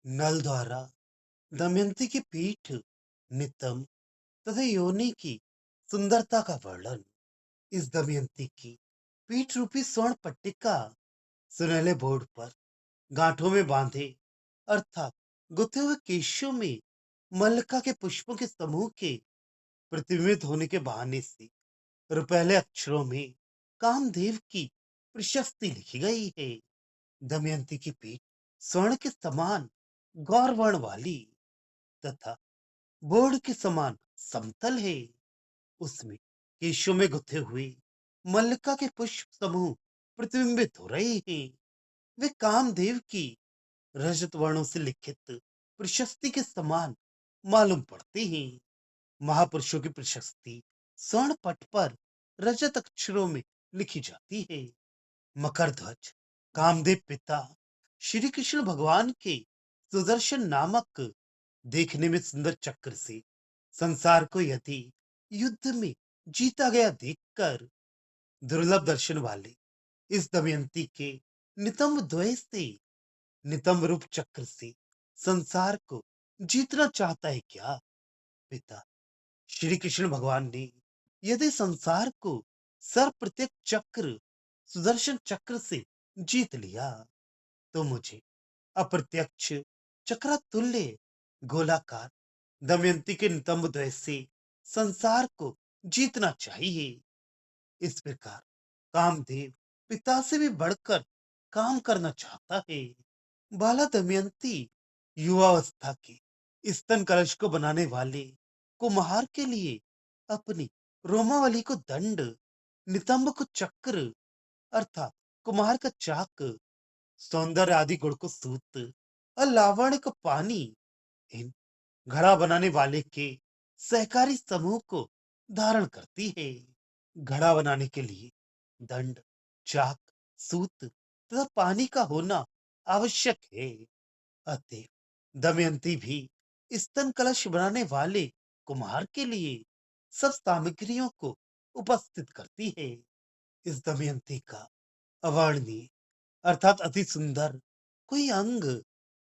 नल द्वारा दमयंती की पीठ, नितंब तथा योनि की सुंदरता का वर्णन। इस दमयंती की पीठ रूपी स्वर्ण पट्टिका सुनहले बोर्ड पर गांठों में बांधे, अर्थात गुथे हुए केशों में मल्लिका के पुष्पों के समूह के प्रतिबिंबित होने के बहाने से रुपहले अक्षरों में कामदेव की प्रशस्ति लिखी गई है। दमयंती की पीठ स्वर्ण के समान गौरवर्ण वाली तथा बोर्ड के समान समतल है। उसमें केशों में गुथे हुए मल्लिका के पुष्प समूह प्रतिबिंबित हो रहे हैं। वे कामदेव की रजत वर्णों से लिखित प्रशस्ति के समान मालूम पड़ते हैं। महापुरुषों की प्रशस्ति स्वर्ण पट पर रजत अक्षरों में लिखी जाती है। मकर ध्वज कामदेव पिता श्री कृष्ण भगवान के सुदर्शन नामक देखने में सुंदर चक्र से संसार को यदि युद्ध में जीता गया देखकर दुर्लभ दर्शन वाले इस दमयंती के नितंब द्वय से, नितंब रूप चक्र से संसार को जीतना चाहता है क्या? पिता श्री कृष्ण भगवान ने यदि संसार को सर प्रत्येक चक्र सुदर्शन चक्र से जीत लिया, तो मुझे अप्रत्यक्ष चक्रतुल्य गोलाकार दमयंती के नितंब द्वय से संसार को जीतना चाहिए। इस प्रकार कामदेव पिता से भी बढ़कर काम करना चाहता है। बाला दमयंती युवावस्था के स्तन कलश को बनाने वाले कुम्हार के लिए अपनी रोमावली को दंड, नितंब को चक्र अर्थात कुम्हार का चाक, सौंदर्य आदि गुण को सूत और लावण्य को पानी, इन घड़ा बनाने वाले के सहकारी समूह को धारण करती है। घड़ा बनाने के लिए दंड, चाक, सूत तथा पानी का होना आवश्यक है। अतएव दमयंती भी स्तन कलश बनाने वाले कुम्हार के लिए सब सामग्रियों को उपस्थित करती है। इस दमयंती का अवर्णनीय अर्थात अति सुंदर कोई अंग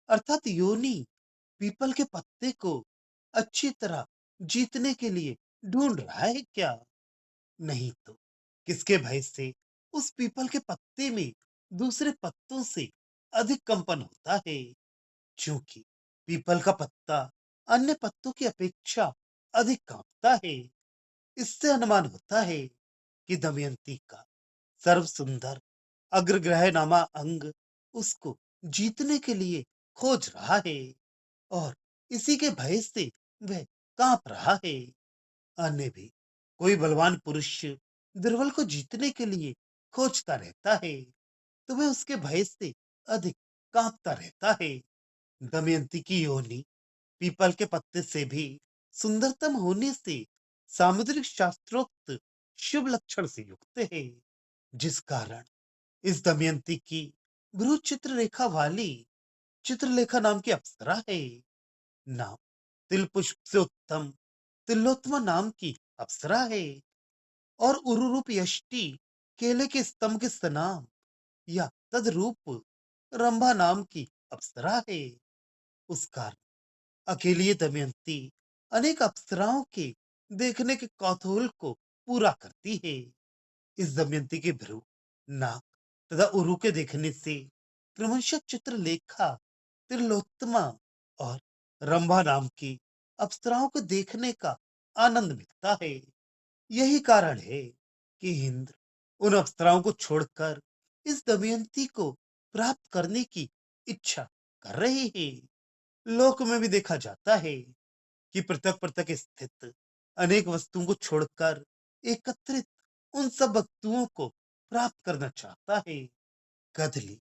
अर्थात योनि पीपल के पत्ते को अच्छी तरह जीतने के लिए ढूंढ रहा है क्या? नहीं तो किसके भय से उस पीपल के पत्ते में दूसरे पत्तों से अधिक कंपन होता है। क्योंकि पीपल का पत्ता अन्य पत्तों की अपेक्षा अधिक कांपता है। इससे अनुमान होता है कि दमयंती का सर्व सुंदर अग्रग्रह नामा अंग उसको जीतने के लिए खोज रहा है और इसी के भय से वह कांप रहा है। अन्य भी कोई बलवान पुरुष दुर्बल को जीतने के लिए खोजता रहता है, तो वह उसके भय से अधिक कांपता रहता है। दमयंती की योनि पीपल के पत्ते से भी सुंदरतम होने से सामुद्रिक शास्त्रोक्त शुभ लक्षण से युक्त है, जिस कारण इस दमयंती की भ्रू चित्र रेखा वाली चित्रलेखा नाम की अप्सरा है। नाम तिल पुष्प से उत्तम तिलोत्तमा नाम की अप्सरा है और उरुरूप यष्टि केले के स्तंभ के सनाम या तदरूप रंभा नाम की अप्सरा है। उस कारण अकेली ये दमयंती अनेक अप्सराओं के देखने के कौतूहल को पूरा करती है। इस दमयंती के भ्रू, नाक तथा उरु के देखने से क्रमशः चित्रलेखा, त्रिलोत्तमा और रंभा नाम की अप्सराओं को देखने का आनंद मिलता है। यही कारण है कि इंद्र उन अप्सराओं को छोड़कर इस दमयंती को प्राप्त करने की इच्छा कर रहे हैं। लोक में भी देखा जाता है कि पृथक पृथक स्थित अनेक वस्तुओं को छोड़कर एकत्रित उन सब वस्तुओं को प्राप्त करना चाहता है। कदली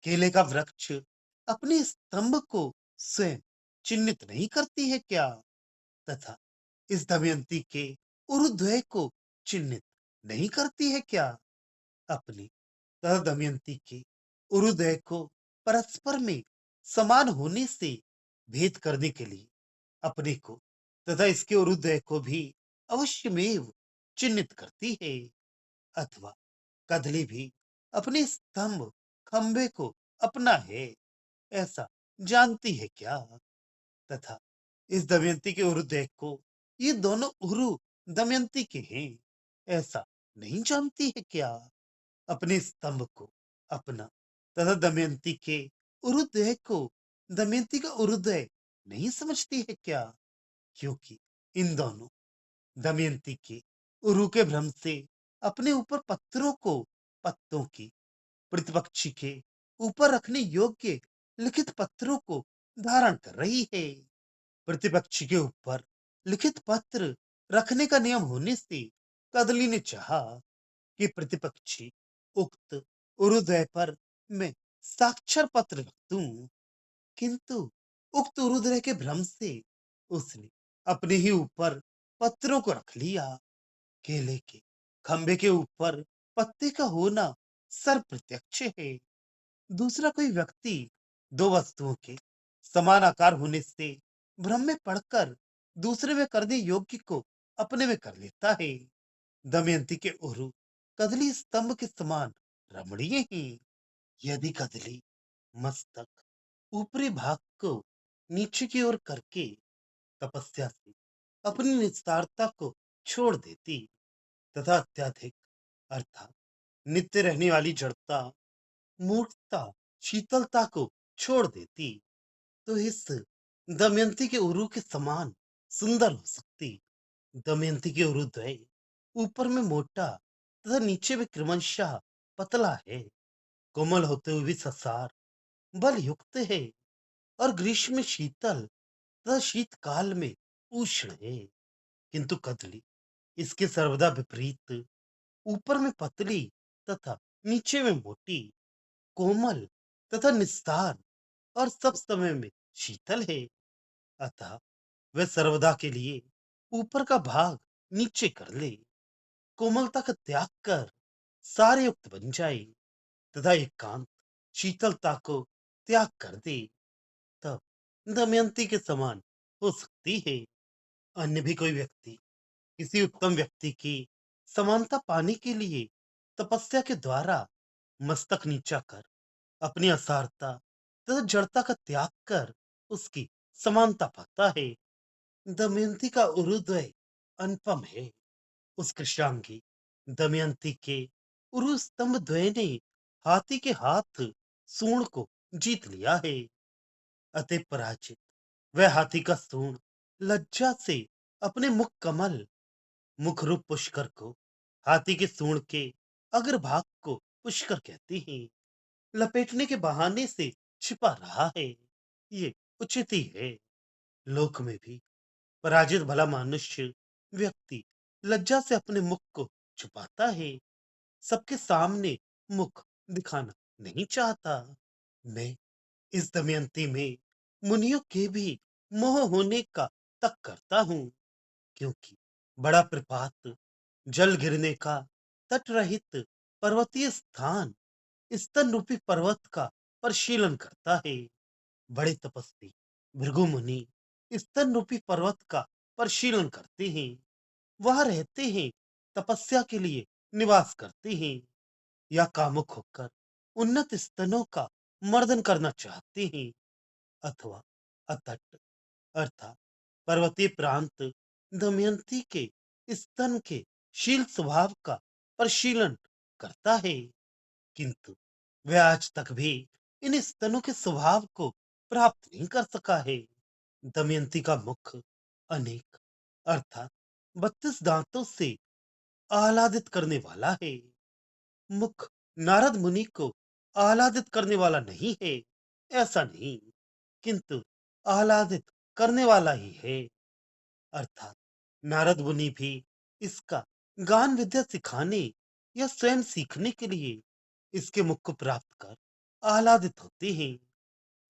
केले का वृक्ष अपने स्तंभ को स्वयं चिन्हित नहीं करती है क्या? तथा इस दमयंती के उरुध्वय को चिन्हित नहीं करती है क्या? अपनी तथा दमयंती के उरुदय को परस्पर में समान होने से भेद करने के लिए अपने को तथा इसके उरुदय को भी अवश्यमेव चिन्हित करती है। अथवा कदली भी अपने स्तंभ खंबे को अपना है ऐसा जानती है क्या? तथा इस दमयंती के उरु देखो, ये दोनों उरु दमयंती के हैं, ऐसा नहीं जानती है क्या? अपने स्तंभ को अपना तथा दमयंती के उरुदय को दमयंती का उरुदय नहीं समझती है क्या? क्योंकि इन दोनों दमयंती के उरु के भ्रम से अपने ऊपर पत्थरों को पत्तों की प्रतिपक्षी के ऊपर रखने योग्य लिखित पत्रों को धारण कर रही है। प्रतिपक्षी के ऊपर लिखित पत्र रखने का नियम होने से कदली ने चाहा कि प्रतिपक्षी उक्त उरुदय पर मैं साक्षर पत्र रख दूं, किंतु उक्त उरुदय के भ्रम से उसने अपने ही ऊपर पत्रों को रख लिया। केले के खंबे के ऊपर पत्ते का होना सर प्रत्यक्ष है। दूसरा कोई व्यक्ति दो वस्तुओं के समान आकार होने से भ्रम में पड़कर दूसरे में करने योग्य को अपने में कर लेता है। दमयंती के उरु कदली स्तंभ के समान रमणीय है। यदि कदली मस्तक ऊपरी भाग को नीचे की ओर करके तपस्या से अपनी निस्तारता को छोड़ देती तथा अत्याधिक अर्थात नित्य रहने वाली जड़ता, मूर्खता, शीतलता को छोड़ देती, तो इस दमयंती के उरु के समान सुंदर हो सकती। दमयंती के उरुद्वय ऊपर में मोटा तथा नीचे में क्रमशः पतला है। कोमल होते हुए भी ससार बल युक्त है और ग्रीष्म में शीतल तथा शीतकाल में उष्ण है। किंतु कदली इसके सर्वदा विपरीत, ऊपर में पतली तथा नीचे में मोटी, कोमल तथा निस्तार और सब समय में शीतल है। अतः वह सर्वदा के लिए ऊपर का भाग नीचे कर ले, कोमलता का त्याग कर सारे युक्त बन जाए तथा एकांत शीतलता को त्याग कर दे, तब दमयंती के समान हो सकती है। अन्य भी कोई व्यक्ति किसी उत्तम व्यक्ति की समानता पाने के लिए तपस्या के द्वारा मस्तक नीचा कर अपनी असारता तथा जड़ता का त्याग कर उसकी समानता पाता है। दमयंती का उरुद्वय अनुपम है। उस कृष्णांगी दमयंती के उरु स्तंभ द्वय ने हाथी के हाथ सूंड को जीत लिया है। अतः पराजित वह हाथी का सूंड लज्जा से अपने मुख कमल मुख रूप पुष्कर को हाथी के सूंड के अग्रभाग को पुष्कर कहते हैं, लपेटने के बहाने से छिपा रहा है। ये उचित ही है। लोक में भी पराजित भला मनुष्य व्यक्ति लज्जा से अपने मुख को छुपाता है, सबके सामने मुख दिखाना नहीं चाहता। मैं इस दमयंती में मुनियों के भी मोह होने का तक करता हूँ, क्योंकि बड़ा प्रपात जल गिरने का तट रहित पर्वतीय स्थान स्तन रूपी पर्वत का परिशीलन करता है। बड़े तपस्वी भृगु मुनि स्तन रूपी पर्वत का परिशीलन करते हैं, वहां रहते हैं, तपस्या के लिए निवास करते हैं, या कामुक होकर उन्नत स्तनों का मर्दन करना चाहते हैं, अथवा अतट अर्थात पर्वतीय प्रांत दमयंती के स्तन के शील स्वभाव का परिशीलन करता है, किंतु वह आज तक भी इन स्तनों के स्वभाव को प्राप्त नहीं कर सका है। दमयंती का मुख अनेक अर्थात 32 दांतों से आह्लादित करने वाला है। मुख नारद मुनि को आह्लादित करने वाला नहीं है, ऐसा नहीं, किंतु आह्लादित करने वाला ही है। अर्थात नारद मुनि भी इसका गान विद्या सिखाने या स्वयं सीखने के लिए इसके मुख को प्राप्त कर आह्लादित होते हैं,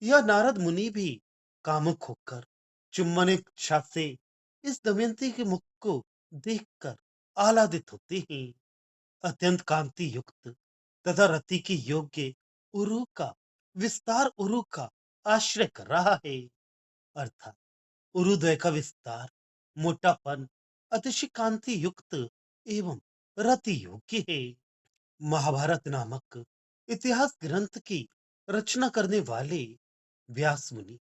या नारद मुनि भी कामुक होकर चुम्बन इच्छा से इस दमयंती के मुख को देखकर आह्लादित होते हैं। अत्यंत कांति युक्त तथा रति के योग्य उरु का विस्तार उरु का आश्रय कर रहा है। अर्थात उरुद्वय का विस्तार मोटापन अतिशय कांति युक्त एवं रति योग्य है। महाभारत नामक इतिहास ग्रंथ की रचना करने वाले व्यास मुनि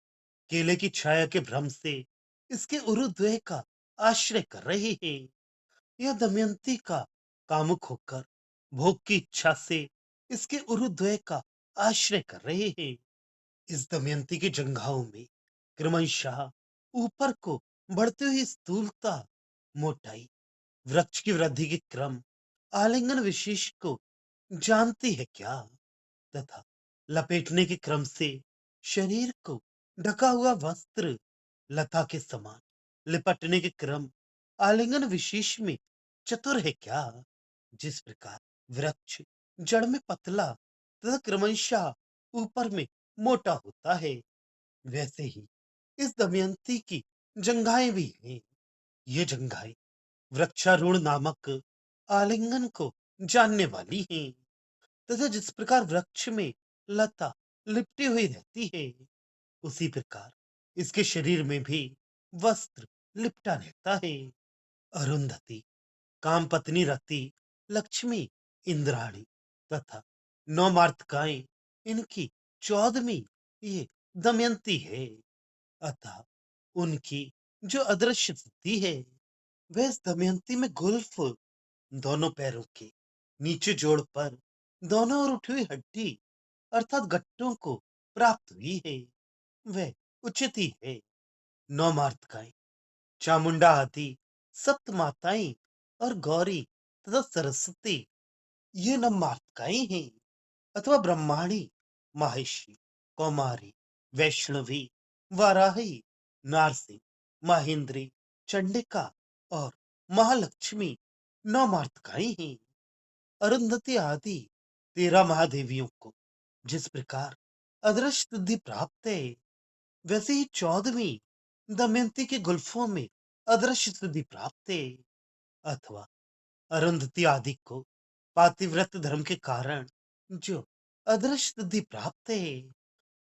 केले की छाया के भ्रम से इसके उरुद्वय का आश्रय कर रहे हैं। यह दमयंती का कामुक होकर भोग की इच्छा से इसके उरुद्वय का आश्रय कर रहे हैं। इस दमयंती की जंघाओं में क्रमशः ऊपर को बढ़ती हुई स्थूलता, मोटाई, वृक्ष की वृद्धि के क्रम, आलिंगन विशेष को जानती है क्या? तथा लपेटने के क्रम से शरीर को ढका हुआ वस्त्र लता के समान लिपटने के क्रम आलिंगन विशेष में चतुर है क्या? जिस प्रकार वृक्ष जड़ में पतला तथा क्रमशः ऊपर में मोटा होता है, वैसे ही इस दमयंती की जंघाएं भी हैं। ये जंघाएं वृक्षारूढ़ नामक आलिंगन को जानने वाली हैं। तथा जिस प्रकार वृक्ष में लता लिपटी हुई रहती है, उसी प्रकार इसके शरीर में भी वस्त्र लिपटा रहता है। अरुंधति, काम पत्नी रति, लक्ष्मी, इंद्राणी तथा नौ मातृकाएं इनकी 14वीं ये दमयंती है। अतः उनकी जो अदृश्य स्थिति है, वह इस दमयंती में गुल्फ दोनों पैरों के नीचे जोड़ पर दोनों ओर उठी हुई हड्डी अर्थात गट्टों को प्राप्त हुई है। वह उचित ही है। नौ मातृकाएं चामुंडा आदि सप्त माताएं और गौरी तथा सरस्वती ये नौ मातृकाएं हैं। अथवा ब्रह्माणी, माहेश्वरी, कौमारी, वैष्णवी, वाराही, नारसिंह, महेंद्री, चंडिका और महालक्ष्मी नौ मातृकाएं हैं। अरुंधति आदि 13 महादेवियों को जिस प्रकार अदृश्य सिद्धि प्राप्त है, वैसे ही 14वीं दमयंती के गुल्फों में अदृश्य सिद्धि प्राप्त है। अथवा अरुंधति आदि को पातिव्रत धर्म के कारण जो अदृश्य सिद्धि प्राप्त है,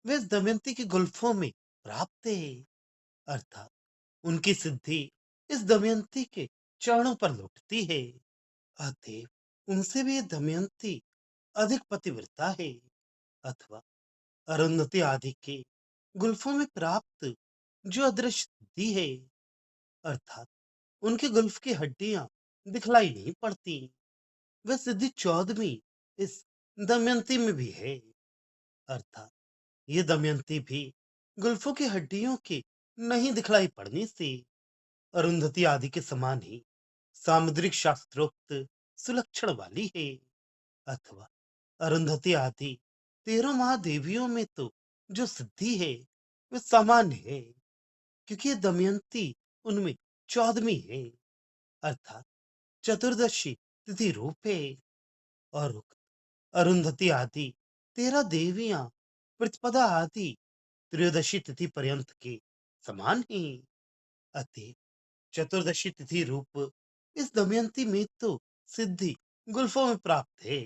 वे इस दमयंती के गुल्फों में प्राप्त है। अर्थात उनकी सिद्धि इस दमयंती के चरणों पर लौटती है। अतएव उनसे भी ये दमयंती अधिक पतिव्रता है। अथवा अरुंधति आदि के गुल्फों में प्राप्त जो अदृश्य सिद्धि है, अर्थात उनके गुल्फ की हड्डियां दिखलाई नहीं पड़ती, वह सिद्धि 14वीं इस दमयंती में भी है। अर्थात ये दमयंती भी गुल्फों की हड्डियों के नहीं दिखलाई पड़ने से अरुंधति आदि के समान ही सामुद्रिक शास्त्रोक्त सुलक्षण वाली है। अथवा अरुंधति आदि 13 महादेवियों में तो जो सिद्धि है वह सामान्य है, क्योंकि ये दमयंती उनमें 14वीं है। अर्थात चतुर्दशी तिथि रूप है। और उक्त अरुंधति आदि 13 देवियां प्रतिपदा आदि त्रयोदशी तिथि पर्यंत के समान ही। अतः चतुर्दशी तिथि रूप इस दमयंती में तो सिद्धि गुल्फों में प्राप्त है,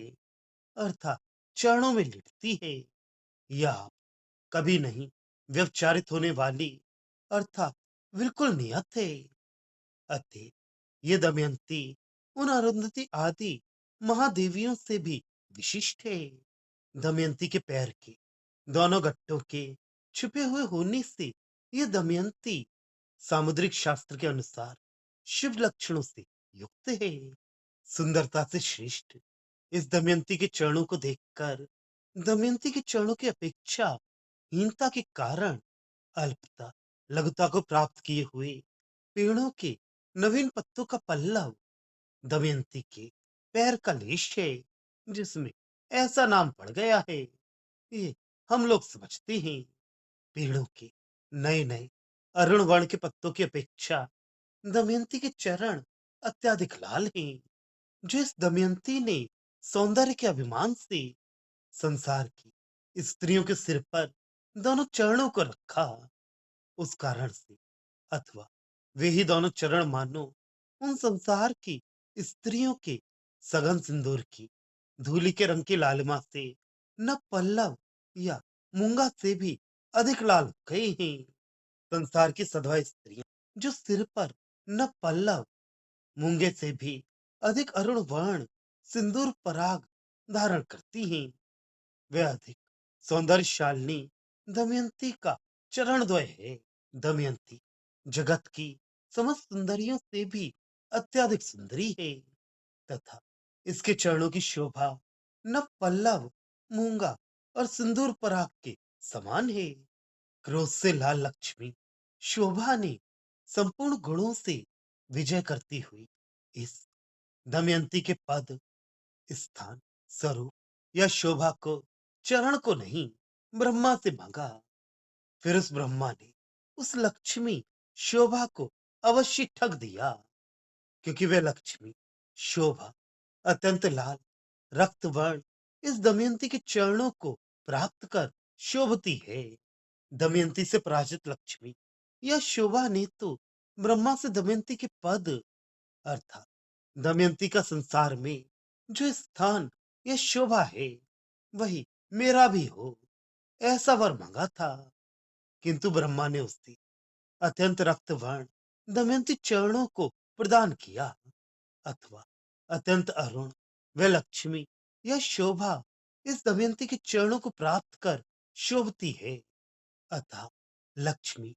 अर्थात चरणों में लिटती है। यह कभी नहीं व्यवचारित होने वाली अर्थात बिल्कुल नियत है। अतः ये दमयंती उन अरुंधति आदि महादेवियों से भी विशिष्ट है। दमयंती के पैर के दोनों गट्टों के छुपे हुए होने से ये दमयंती सामुद्रिक शास्त्र के अनुसार शिव लक्षणों से युक्त है। सुंदरता से श्रेष्ठ इस दमयंती के चरणों को देखकर दमयंती के चरणों की अपेक्षा हीनता के कारण अल्पता, लघुता को प्राप्त किए हुए पेड़ों के नवीन पत्तों का पल्लव दमयंती के पैर का लेश है, जिसमें ऐसा नाम पड़ गया है। ये हम लोग समझते हैं। पेड़ों के नए नए अरुण वर्ण के पत्तों की अपेक्षा दमयंती के चरण अत्याधिक लाल हैं। जो इस दमयंती ने सौंदर्य के अभिमान से संसार की स्त्रियों के सिर पर दोनों चरणों को रखा, उस कारण से अथवा वे ही दोनों चरण मानो उन संसार की स्त्रियों के सघन सिंदूर की धूलि के रंग की लालिमा से न पल्लव या मूंगा से भी अधिक लाल हो गए हैं। संसार की सधवा स्त्रियां जो सिर पर न पल्लव मूंगे से भी अधिक अरुण वर्ण सिंदूर पराग धारण करती हैं, वे अधिक सौंदर्यशालिनी दमयंती का चरणद्वय है। दमयंती जगत की समस्त सुंदरियों से भी अत्यधिक सुंदरी है तथा इसके चरणों की शोभा नव पल्लव, मूंगा और सिंदूर पराग के समान है। क्रोध से लाल लक्ष्मी शोभा ने संपूर्ण गुणों से विजय करती हुई इस दमयंती के पद, स्थान, स्वरूप या शोभा को, चरण को नहीं, ब्रह्मा से मांगा। फिर उस ब्रह्मा ने उस लक्ष्मी शोभा को अवश्य ठग दिया, क्योंकि वह लक्ष्मी शोभा अत्यंत लाल रक्त वर्ण इस दमयंती के चरणों को प्राप्त कर शोभती है। दमयंती से पराजित लक्ष्मी या शोभा ने तो ब्रह्मा से दमयंती के पद, अर्थात दमयंती का संसार में जो स्थान या शोभा है वही मेरा भी हो, ऐसा वर मांगा था। किंतु ब्रह्मा ने उससे अत्यंत रक्तवर्ण दमयंती चरणों को प्रदान किया, अथवा अत्यंत अरुण व लक्ष्मी यह शोभा इस दमयंती के चरणों को प्राप्त कर शोभती है। अतः लक्ष्मी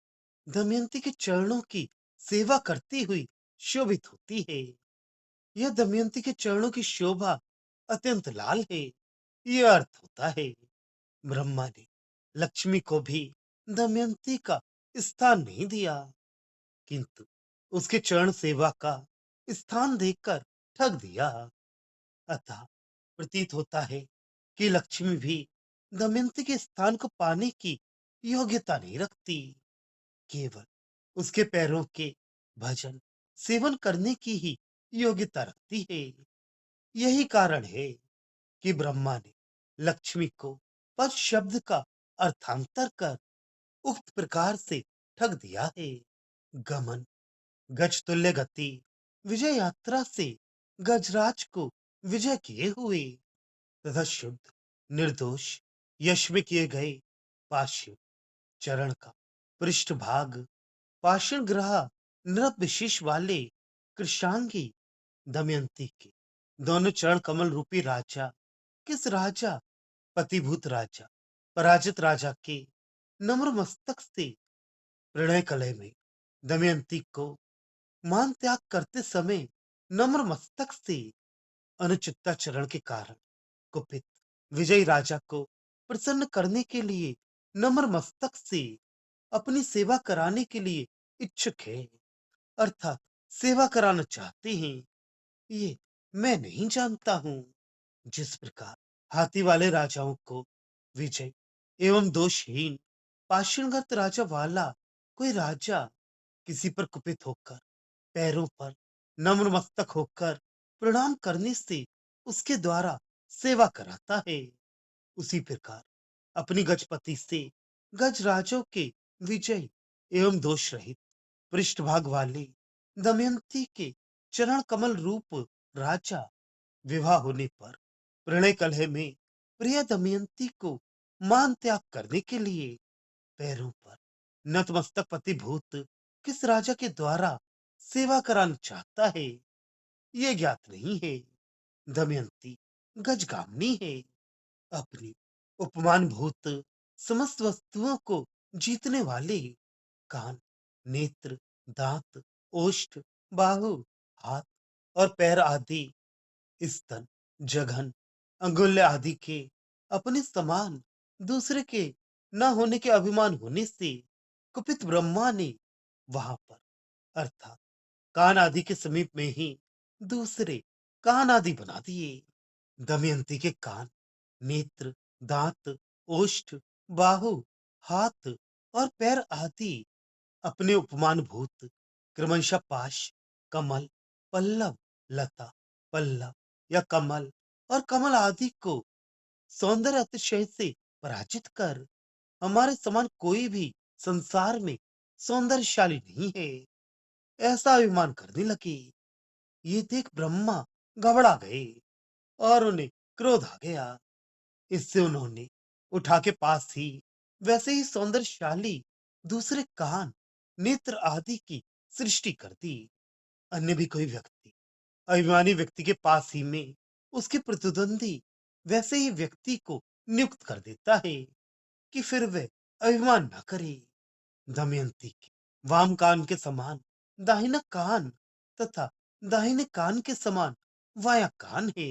दमयंती के चरणों की सेवा करती हुई शोभित होती है। यह दमयंती के चरणों की शोभा अत्यंत लाल है, यह अर्थ होता है। ब्रह्मा ने लक्ष्मी को भी दमयंती का स्थान नहीं दिया, किंतु उसके चरण सेवा का स्थान देकर ठग दिया। अतः प्रतीत होता है कि लक्ष्मी भी दमयंती के स्थान को पाने की योग्यता नहीं रखती, केवल उसके पैरों के भजन सेवन करने की ही योग्यता रखती है। यही कारण है कि ब्रह्मा ने लक्ष्मी को पद शब्द का अर्थांतर कर उक्त प्रकार से ठग दिया है। गमन गज तुल्य गति विजय यात्रा से गजराज को विजय किए हुए तथा शुद्ध निर्दोष यश में किए गए पार्श्व चरण का पृष्ठभाग पाषाण ग्रह नृप विशेष वाले कृशांगी दमयंती के दोनों चरण कमल रूपी राजा, किस राजा, पतिभूत राजा पराजित राजा के नम्र मस्तक से प्रणय कलह में दमयंती को मान त्याग करते समय नम्र मस्तक से अनुचितता चरण के कारण कुपित विजयी राजा को प्रसन्न करने के लिए नम्र मस्तक से अपनी सेवा कराने के लिए इच्छुक है, अर्थात सेवा कराना चाहते हैं। ये मैं नहीं जानता हूं। जिस प्रकार हाथी वाले राजाओं को विजय एवं दोषहीन पाषाणगत राजा वाला कोई राजा किसी पर कुपित होकर पैरों पर नम्र मस्तक होकर प्रणाम करने से उसके द्वारा सेवा कराता है, उसी प्रकार अपनी गजपति से गजराजों के विजय एवं दोष रहित पृष्ठभाग वाले दमयंती के चरण कमल रूप राजा विवाह होने पर प्रणय कलह में प्रिय दमयंती को मान त्याग करने के लिए पैरों पर नतमस्तक पतिभूत किस राजा के द्वारा सेवा कराना चाहता है, ये ज्ञात नहीं है। दमयंती गजगामिनी है, अपनी उपमान भूत समस्त वस्तुओं को जीतने वाले कान, नेत्र, दांत, ओष्ठ, बाहु, हाथ और पैर आदि स्तन, जघन, अंगुल्य आदि के अपने समान दूसरे के न होने के अभिमान होने से कुपित ब्रह्मा ने वहां पर, अर्थात कान आदि के समीप में ही दूसरे कान आदि बना दिए। दमयंती के कान, नेत्र, दांत, ओष्ठ, बाहु, हाथ और पैर आदि अपने उपमान भूत क्रमशः पाश, कमल, पल्लव, लता, पल्लव या कमल और कमल आदि को सौंदर्य अतिशय से पराजित कर हमारे समान कोई भी संसार में सौंदर्यशाली नहीं है, ऐसा अभिमान करने लगे। ये देख ब्रह्मा घबरा गए और उन्हें क्रोध आ गया। इससे उन्होंने उठा के पास ही वैसे ही सौंदर्यशाली दूसरे कान, नेत्र आदि की सृष्टि कर दी। अन्य भी कोई व्यक्ति अभिमानी व्यक्ति के पास ही में उसके प्रतिद्वंदी वैसे ही व्यक्ति को नियुक्त कर देता है कि फिर वह अभिमान न करे। दमयंती के वाम कान के समान दाहिना कान तथा दाहिने कान के समान वाया कान है।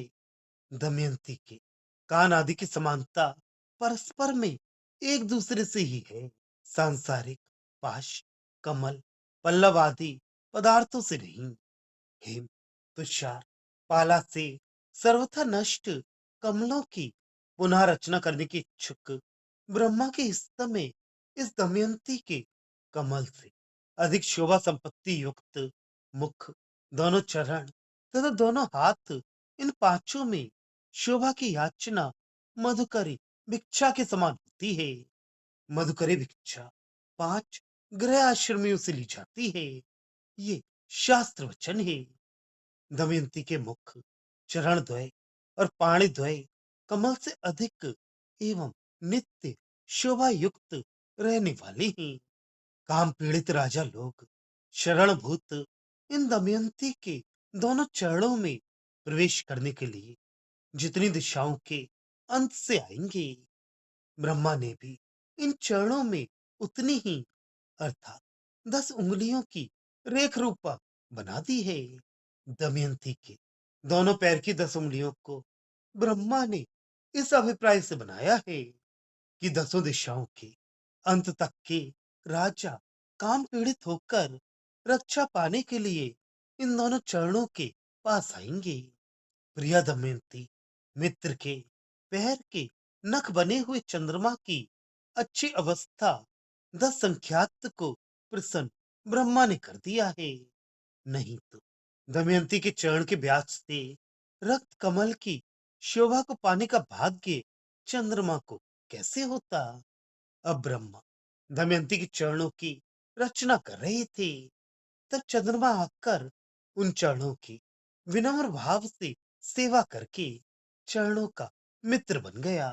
दमयंती के कान आदि की समानता परस्पर में एक दूसरे से ही है, सांसारिक पाश, कमल, पल्लव आदि पदार्थों से नहीं। हिम, तुषार, पाला से सर्वथा नष्ट कमलों की पुनः रचना करने की इच्छुक ब्रह्मा के स्तंभ में इस दमयंती के कमल से अधिक शोभा संपत्ति युक्त मुख, दोनों चरण तथा दोनों हाथ, इन पांचों में शोभा की याचना मधुकरी भिक्षा के समान होती है। मधुकरी भिक्षा 5 गृह आश्रमियों से ली जाती है। ये शास्त्र वचन है। दमयंती के मुख, चरण द्वय और पाणी द्वय कमल से अधिक एवं नित्य शोभा युक्त रहने वाले हैं। काम पीड़ित राजा लोग शरणभूत इन दमयंती के दोनों चरणों में प्रवेश करने के लिए जितनी दिशाओं के अंत से आएंगे, ब्रह्मा ने भी इन चरणों में उतनी ही अर्थात 10 उंगलियों की रेख रूपा बना दी है। दमयंती के दोनों पैर की 10 उंगलियों को ब्रह्मा ने इस अभिप्राय से बनाया है कि दसों दिशाओं के अंत तक के राजा काम पीड़ित होकर रक्षा पाने के लिए इन दोनों चरणों के पास आएंगे। प्रिया दमयंती मित्र के पैर के नख बने हुए चंद्रमा की अच्छी अवस्था 10 संख्यात को प्रसन्न ब्रह्मा ने कर दिया है। नहीं तो दमयंती के चरण के ब्याज से रक्त कमल की शोभा को पाने का भाग्य चंद्रमा को कैसे होता। अब ब्रह्मा दमयंती के चरणों की रचना कर रहे थे, तब चंद्रमा आकर उन चरणों की विनम्र भाव से सेवा करके चरणों का मित्र बन गया,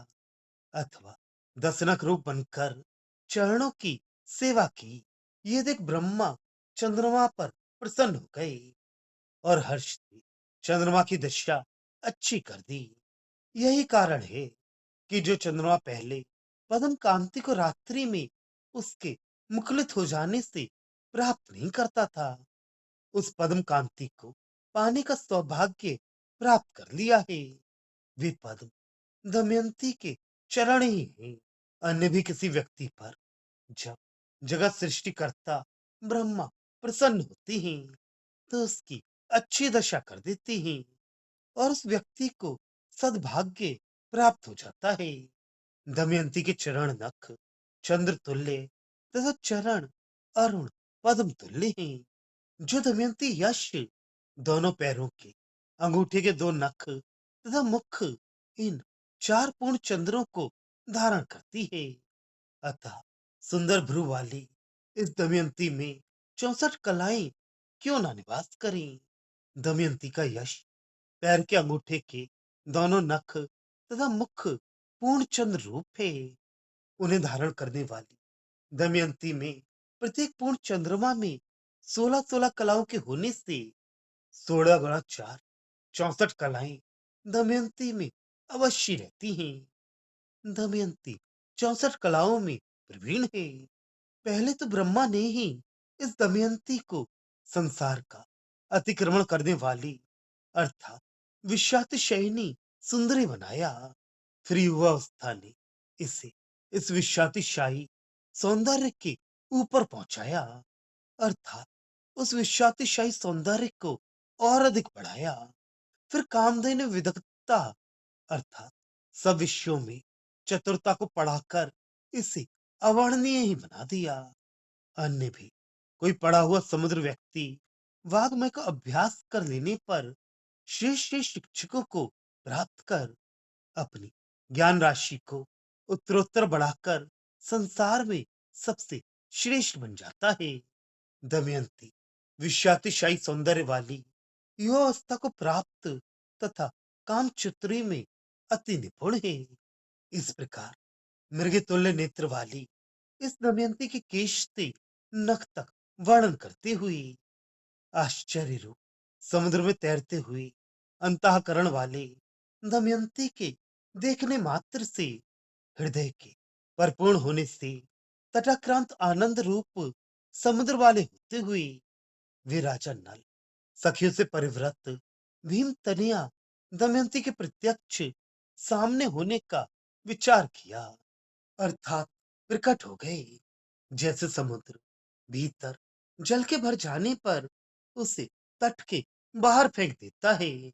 अथवा दसनक रूप बनकर चरणों की सेवा की। ये देख ब्रह्मा चंद्रमा पर प्रसन्न हो गए और हर्ष से चंद्रमा की दशा अच्छी कर दी। यही कारण है कि जो चंद्रमा पहले पद्म कांति को रात्रि में उसके मुखलित हो जाने से प्राप्त नहीं करता था, उस पद्म कांति को पाने का सौभाग्य प्राप्त कर लिया है। वे पद्म दमयंती के चरण ही हैं। अन्य भी किसी व्यक्ति पर जब जगत सृष्टिकर्ता ब्रह्मा प्रसन्न होते हैं, तो उसकी अच्छी दशा कर देते हैं और उस व्यक्ति को सद्भाग्य प्राप्त हो जाता है। दमयंती के चरण नख चंद्र तुल्य तथा चरण अरुण पद्म तुल्य हैं। जो दमयंती यश दोनों पैरों के अंगूठे के 2 नख तथा मुख इन 4 पूर्ण चंद्रों को धारण करती है, अतः सुंदर भ्रू वाली इस दमयंती में 64 कलाएं क्यों ना निवास करें। दमयंती का यश पैर के अंगूठे के दोनों नख तथा मुख पूर्ण चंद्र रूप है। उन्हें धारण करने वाली दमयंती में प्रत्येक पूर्ण चंद्रमा में 16-16 कलाओं के होने से 16 गुणा 4 64 कलाएं दमयंती में अवश्य रहती हैं। दमयंती 64 कलाओं में प्रवीण है। पहले तो ब्रह्मा ने ही इस दमयंती को संसार का अतिक्रमण करने वाली अर्थात विषातिशयनी सुंदरी बनाया। फिर युवावस्था ने इसे इस विषातिशाही सौंदर्य के ऊपर पहुंचाया, अर्थात उस विषातिशाही सौंदर्य को और अधिक बढ़ाया। फिर कामदेव ने विदग्धता अर्थात सब विषयों में चतुरता को पढ़ाकर इसे अवर्णनीय ही बना दिया। अन्य भी कोई पढ़ा हुआ समुद्र व्यक्ति वाग्मय का अभ्यास कर लेने पर श्रेष्ठ श्रेष्ठ शिक्षकों को प्राप्त कर अपनी ज्ञान राशि को उत्तरोत्तर बढ़ाकर संसार में सबसे श्रेष्ठ बन जाता है। दमयंती विषातिशाही सौंदर्य वाली युवावस्था को प्राप्त तथा कामचतुरी में अति निपुण है। इस प्रकार मृगतुल्य नेत्र वाली इस दमयंती के केश से नख तक वर्णन करते हुए आश्चर्य रूप समुद्र में तैरते हुए अंतःकरण वाले दमयंती के देखने मात्र से हृदय के परिपूर्ण होने से तटाक्रांत आनंद रूप समुद्र वाले होते हुए वे राजा नल सखियों से परिव्रत भीम तनिया दमयंती के प्रत्यक्ष सामने होने का विचार किया, अर्थात प्रकट हो गए। जैसे समुद्र भीतर जल के भर जाने पर उसे तट के बाहर फेंक देता है,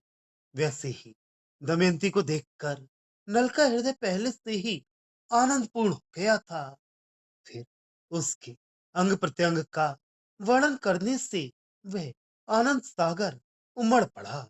वैसे ही दमयंती को देखकर नल का हृदय पहले से ही आनंदपूर्ण हो गया था। फिर उसके अंग प्रत्यंग का वर्णन करने से वह आनंद सागर उमड़ पड़ा।